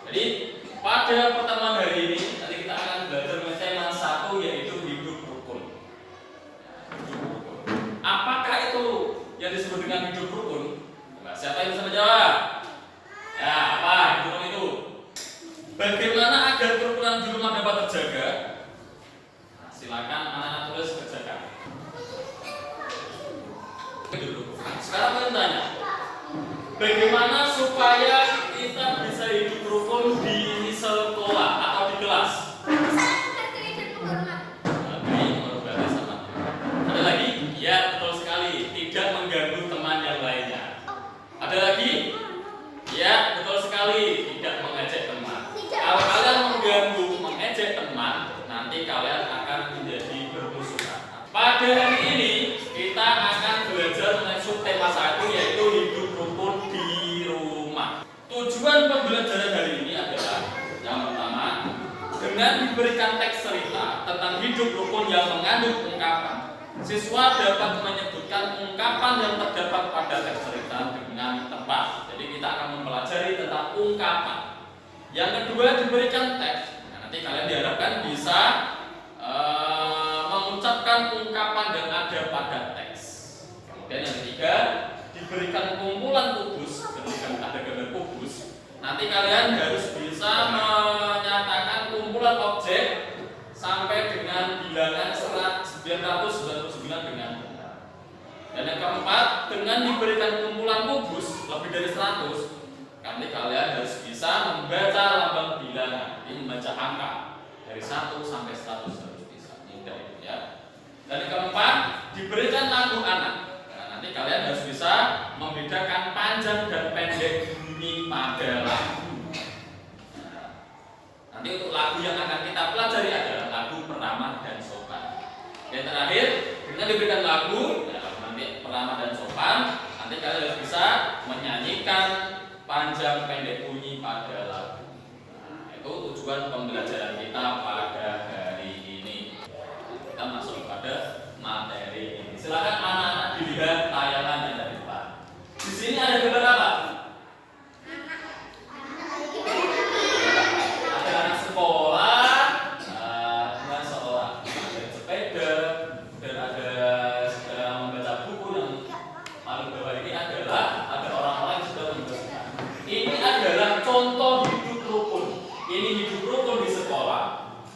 Jadi pada pertemuan hari ini nanti kita akan belajar mengenai tema 1 yaitu hidup rukun. Apakah itu yang disebut dengan hidup rukun? Nah, siapa yang bisa menjawab? Ya, apa hidup rukun itu? Bagaimana agar kerukunan di rumah dapat terjaga? Nah, silakan anak-anak tulis kerjakan. Sekarang saya tanya, bagaimana supaya kita bisa hidup rukun di sekolah atau di kelas? Ada lagi? Ya, betul sekali. Tidak mengganggu teman yang lainnya. Ada lagi? Ya, betul sekali. Tidak mengejek teman. Kalau kalian mengganggu, mengejek teman, nanti kalian akan menjadi bermusuhan. Pada hari ini kita akan belajar mengenai subtema 1 yaitu hidup rukun di rumah. Tujuan pembelajaran hari ini adalah yang pertama, dengan diberikan teks cerita tentang hidup rukun yang mengandung ungkapan, siswa dapat menyebutkan ungkapan yang terdapat pada teks cerita dengan tepat. Jadi kita akan mempelajari tentang ungkapan. Yang kedua, diberikan teks. Nah, nanti kalian diharapkan bisa mengucapkan ungkapan yang ada pada teks. Kemudian yang ketiga, diberikan kumpulan kubus. Ketika ada gambar kubus, nanti kalian harus bisa menyatakan kumpulan objek sampai dengan bilangan 999 dengan benar. Dan yang keempat, dengan diberikan kumpulan kubus lebih dari 100, nanti kalian harus bisa membaca lambang bilangan, ini membaca angka dari 1 sampai 100 harus bisa. Mudah itu ya. Dan yang keempat, diberikan lagu anak. Nah, nanti kalian harus bisa membedakan panjang dan pendek bunyi pada lagu. Nah, nanti untuk lagu yang akan kita pelajari adalah lagu Pertama dan Sopan. Yang terakhir, dengan diberikan lagu, ya, nanti Pertama dan Sopan, nanti kalian harus bisa menyanyikan panjang pendek bunyi pada lagu. Nah, itu tujuan pembelajaran kita pada hari ini. Kita masuk pada materi ini. Silakan anak-anak dilihat tayangan yang dari depan. Di sini ada gambar apa? Ada anak sekolah, dengan seorang naik sepeda, dan ada sedang membaca buku. Yang paling bawah ini adalah ada orang-orang yang sudah membaca. Ini adalah contoh hidup rukun. Ini hidup rukun di sekolah.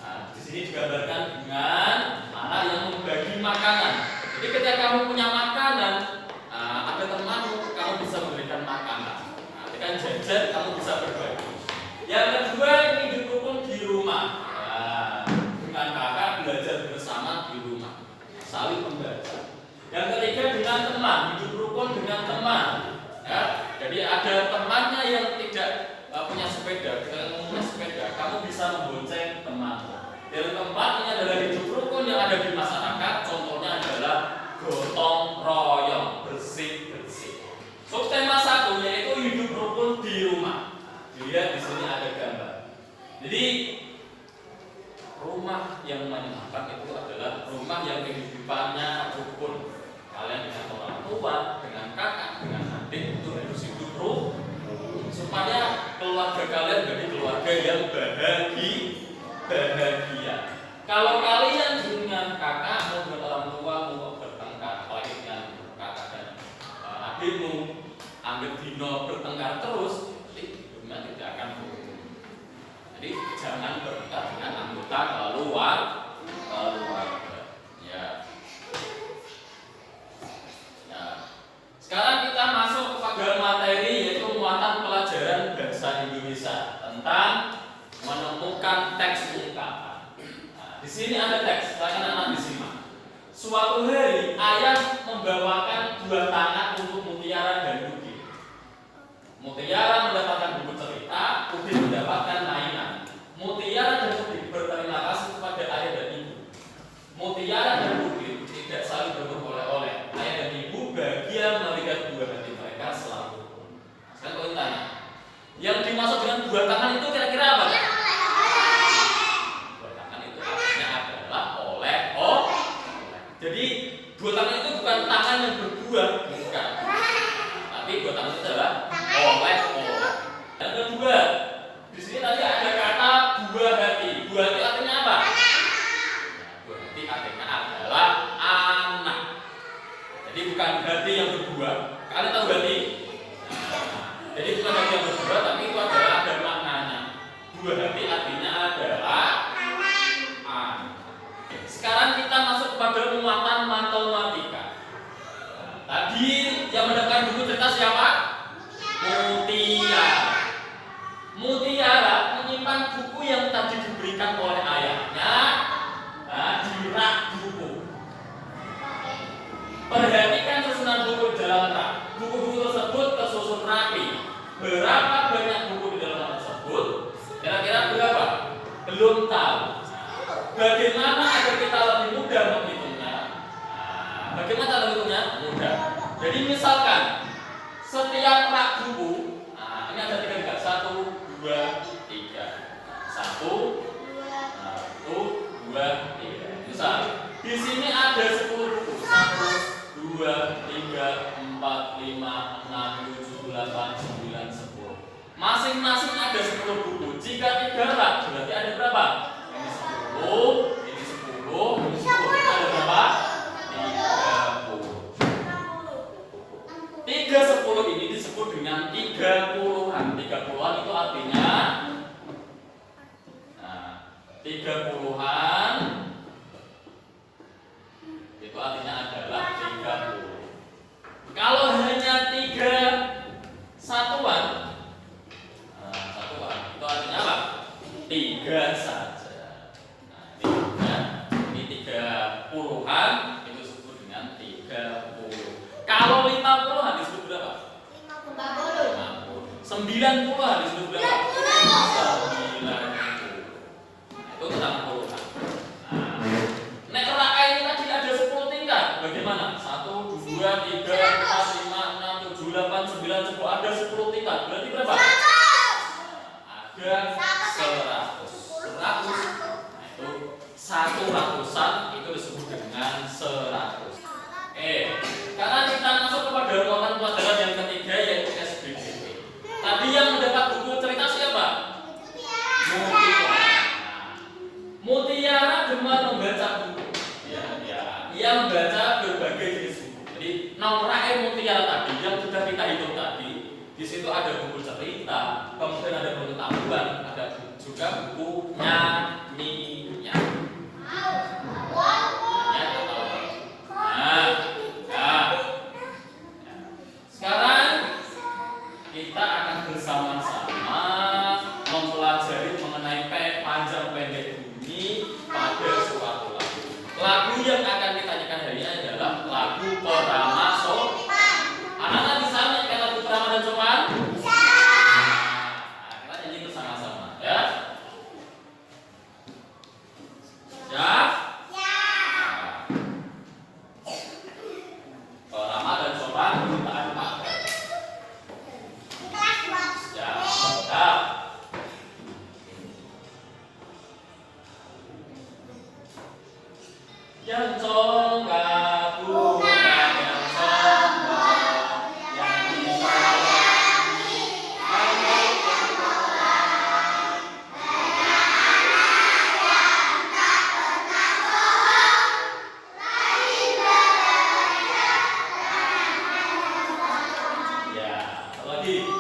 Nah, di sini digambarkan dengan anak yang membagi makanan. Jadi ketika kamu punya makanan, ada temanmu, kamu bisa memberikan makanan. Nah, ketika jajan, kamu bisa berbagi. Yang kedua, ini hidup rukun di rumah. Nah, dengan kakak belajar bersama di rumah, saling membaca. Yang ketiga, dengan teman, hidup rukun dengan teman. Ya, jadi ada temannya yang tidak punya sepeda, ketika punya sepeda, kamu bisa membonceng teman. Yang keempat, ini adalah hidup rukun yang ada di masyarakat. Contohnya adalah gotong royong, bersih-bersih. Subtema 1 yaitu hidup rukun di rumah. Dilihat di sini ada gambar. Jadi rumah yang menyenangkan itu adalah rumah yang kehidupannya rukun. Kalian dengan orang tua, dengan kakak, dengan adik itu harus hidup rukun supaya keluarga kalian jadi keluarga yang bahagia. Kalau kalian dengan kakakmu, dengan orang tua mau bertengkar, apalagi dengan kakak dan adikmu, ambil dino bertengkar terus, jadi hidupnya tidak akan rukun. Jadi jangan bertengkar dengan anggota keluarga. Ya. Sekarang kita masuk kepada materi yaitu muatan pelajaran bahasa Indonesia tentang menemukan teks ungkapan. Nah, di sini ada teks, silakan anak disimak. Suatu hari ayah membawakan 2 tangan untuk Mutiara dan Udin. Mutiara mendapatkan buku cerita, Udin mendapatkan mainan. Mutiara dan Udin berterima kasih kepada ayah dan ibu. Mutiara dan Udin tidak saling berburu oleh-oleh. Ayah dan ibu bahagia melihat buah hati mereka selalu rukun. Sekarang kalian tanya, yang dimaksud dengan 2 tangan itu kira-kira apa? 2 tangan itu artinya adalah oleh. Jadi 2 tangan itu bukan tangan yang berbuah, bukan. Tapi 2 tangan itu adalah oleh. Yang kedua, di sini Dua hati artinya adalah anak. Sekarang kita masuk kepada muatan matematika. Tadi yang mendapatkan buku cerita siapa? Mutiara. Mutiara menyimpan buku yang tadi diberikan oleh ayahnya di rak buku. Perhatikan susunan buku dalam rak. Buku-buku tersebut tersusun rapi. Berapa banyak buku di dalam rak tersebut? Kira-kira berapa? Belum tahu. Bagaimana agar kita lebih mudah menghitungnya? Bagaimana cara menghitungnya? Mudah. Jadi misalkan setiap rak buku, ini ada 3 tingkat, 1, 2, 3, 1, 2, 3. Misal di sini ada 10 buku, 1, 2, 3, 4, 5, 6, 7, 8, 9, 10. Masing-masing ada 10 buku. Jika 3 rak berarti ada berapa? Ini 10, ini 10, ini 10. Ada berapa? 30. 10 ini disebut dengan 30-an. 30-an itu artinya 30-an itu artinya adalah 30. Kalau hanya 3 satuan, itu artinya apa? 3 saja. Ini 30-an itu disebut dengan 30. Kalau 50-an disebut berapa? 50. 90-an disebut berapa? 90. Itu 60-an. Nek rak ini tadi ada 10 tingkat. Bagaimana? 1, 2, 3, 4, 5, 6, 7, 8, 9, 10. Ada 10 tingkat. Berarti berapa? Ada 100. 100. Itu 100-an itu disebut dengan 100. Sekarang kita masuk kepada muatan pelajaran yang ketiga yaitu SBGP. Tadi yang mendapat buku cerita siapa? Mutiara. Mutiara gemar membaca buku. Ia membaca berbagai jenis buku. Jadi nomor Mutiara tadi yang sudah kita hitung tadi, di situ ada buku cerita, kemudian ada pengetahuan, ada juga buku nyanyinya. Sekarang kita akan bersama-sama mempelajari mengenai panjang pendek bunyi pada suatu lagu. Lagu yang akan kita nyanyikan hari ini adalah lagu Perama Sopan. Anak-anak bisa nyanyikan lagu Perama dan Sopan? Bisa. Kita nyanyi bersama-sama ya. Siap? Perama dan Sopan kita akan pakai. Yang congkak bukan yang sombong, yang disayangi hanya Tuhan. Anak-anak yang tak pernah bohong, rajin belajar dan ya, lagi.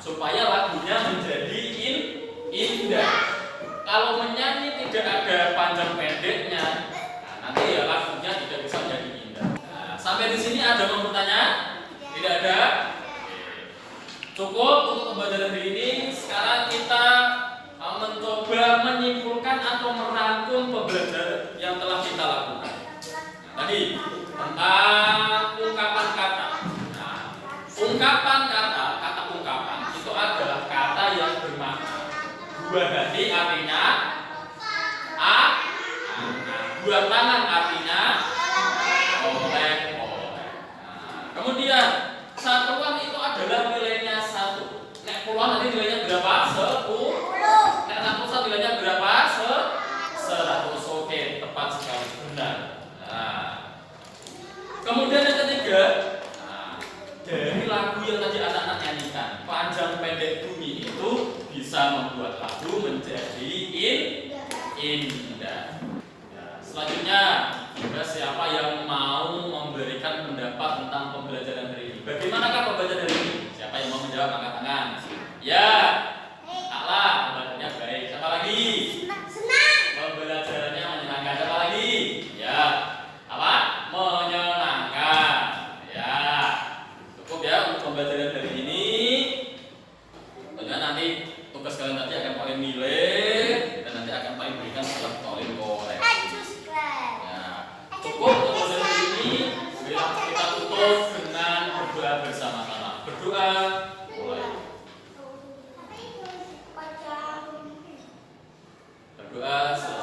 Supaya lagunya menjadi indah. Kalau menyanyi tidak ada panjang pendeknya, nanti ya lagunya tidak bisa menjadi indah. Sampai di sini ada yang mau bertanya? Tidak ada? Cukup untuk pembelajaran hari ini. Sekarang kita mencoba menyimpulkan atau merangkum pembelajaran yang telah kita lakukan. Tadi tentang ungkapan kata. Ungkapan kata ungkapan itu adalah kata yang bermakna. Dua hati artinya Kedua tangan artinya oleh. Nah, kemudian satuan itu adalah nilainya 1. Nek puluhan nanti nilainya berapa? 10. Nek ratusan nilainya berapa? 100. Oke, tepat sekali, benar. Nah, kemudian yang ketiga, dari lagu yang tadi anak-anak nyanyikan, panjang pendek bumi itu bisa membuat lagu menjadi indah. Selanjutnya, siapa yang mau memberikan pendapat tentang pembelajaran hari ini? Bagaimanakah pembelajaran hari ini? Siapa yang mau menjawab, angkat tangan. Ya, Akla, pembelajarannya baik. Siapa lagi? Senang. Pembelajarannya menyenangkan. Siapa lagi? Ya, apa? Menyenangkan. Ya, cukup ya untuk pembelajaran hari ini. Tentunya nanti tugas kalian nanti akan paling nilai dan nanti akan paling berikan setelah paling koreksi. Cukup untuk pembelajaran hari ini. Kita tutup dengan berdoa bersama-sama. Berdoa mulai. Berdoa.